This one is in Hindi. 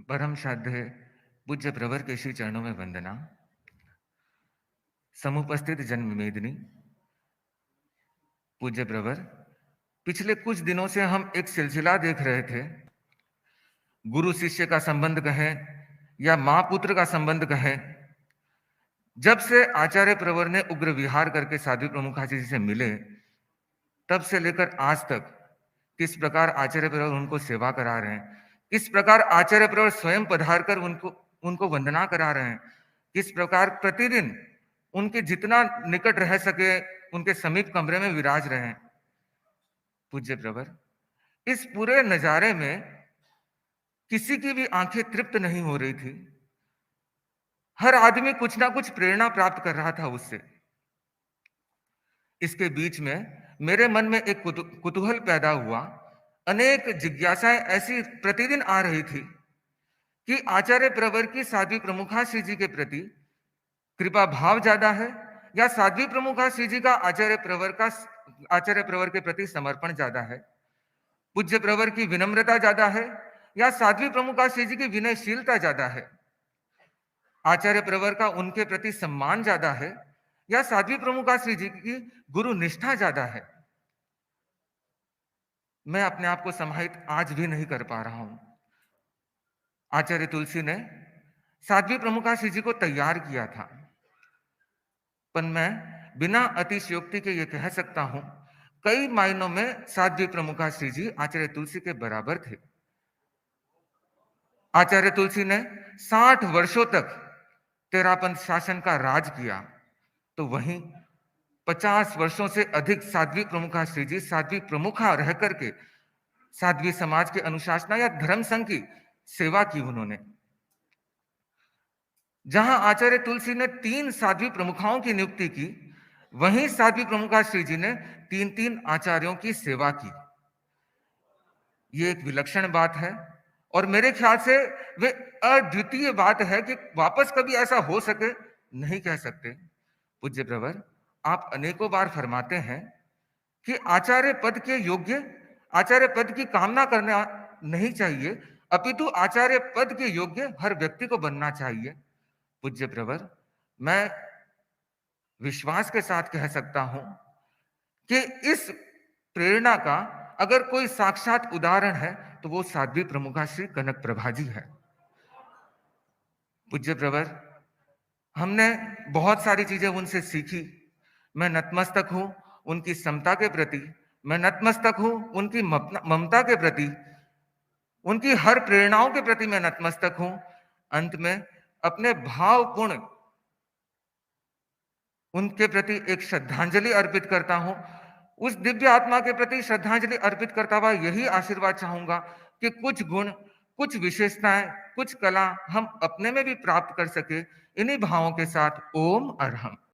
परम श्रद्धेय पूज्य प्रवर के श्री चरणों में वंदना। समुपस्थित जन्म मेदिनी पूज्य प्रवर, पिछले कुछ दिनों से हम एक सिलसिला देख रहे थे। गुरु शिष्य का संबंध कहें या माँ पुत्र का संबंध कहें, जब से आचार्य प्रवर ने उग्र विहार करके साध्वी प्रमुखाची जी से मिले, तब से लेकर आज तक किस प्रकार आचार्य प्रवर उनको सेवा करा रहे हैं, किस प्रकार आचार्य प्रवर स्वयं पधार कर उनको उनको वंदना करा रहे हैं, किस प्रकार प्रतिदिन उनके जितना निकट रह सके उनके समीप कमरे में विराज रहे हैं। पूज्य प्रवर, इस पूरे नजारे में किसी की भी आंखें तृप्त नहीं हो रही थी। हर आदमी कुछ ना कुछ प्रेरणा प्राप्त कर रहा था उससे। इसके बीच में मेरे मन में एक कुतूहल पैदा हुआ। अनेक जिज्ञासाएं ऐसी प्रतिदिन आ रही थी कि आचार्य प्रवर की साध्वी प्रमुखा श्री जी के प्रति कृपा भाव ज्यादा है या साध्वी प्रमुखा श्री जी का आचार्य प्रवर के प्रति समर्पण ज्यादा है। पूज्य प्रवर की विनम्रता ज्यादा है या साध्वी प्रमुखा श्री जी की विनयशीलता ज्यादा है। आचार्य प्रवर का उनके प्रति सम्मान ज्यादा है या साध्वी प्रमुखा श्री जी की गुरु निष्ठा ज्यादा है। मैं अपने आप को समाहित आज भी नहीं कर पा रहा हूं। आचार्य तुलसी ने साध्वी प्रमुखा श्री जी को तैयार किया था, पर मैं बिना अतिशयोक्ति के ये कह सकता हूं, कई मायनों में साध्वी प्रमुखा श्री जी आचार्य तुलसी के बराबर थे। आचार्य तुलसी ने 60 वर्षों तक तेरापंथ शासन का राज किया, तो वहीं 50 वर्षों से अधिक साध्वी प्रमुखा श्री जी साध्वी प्रमुखा रह करके साध्वी समाज के अनुशासना या धर्म संघ की सेवा की उन्होंने। जहां आचार्य तुलसी ने 3 साध्वी प्रमुखाओं की नियुक्ति की, वहीं साध्वी प्रमुखा श्री जी ने 3-3 आचार्यों की सेवा की। ये एक विलक्षण बात है और मेरे ख्याल से वे अद्वितीय बात है कि वापस कभी ऐसा हो सके नहीं कह सकते। पूज्य प्रवर, आप अनेकों बार फरमाते हैं कि आचार्य पद के योग्य आचार्य पद की कामना करना नहीं चाहिए, अपितु आचार्य पद के योग्य हर व्यक्ति को बनना चाहिए। पूज्य प्रवर, मैं विश्वास के साथ कह सकता हूं कि इस प्रेरणा का अगर कोई साक्षात उदाहरण है तो वो साध्वी प्रमुखा श्री कनक प्रभा जी है। पूज्य प्रवर, हमने बहुत सारी चीजें उनसे सीखी। मैं नतमस्तक हूं उनकी समता के प्रति, मैं नतमस्तक हूं उनकी ममता के प्रति, उनकी हर प्रेरणाओं के प्रति मैं नतमस्तक हूं। अंत में अपने भावपूर्ण उनके प्रति एक श्रद्धांजलि अर्पित करता हूं। उस दिव्य आत्मा के प्रति श्रद्धांजलि अर्पित करता हुआ यही आशीर्वाद चाहूंगा कि कुछ गुण, कुछ विशेषताएं, कुछ कला हम अपने में भी प्राप्त कर सके। इन्हीं भावों के साथ ओम अरहम।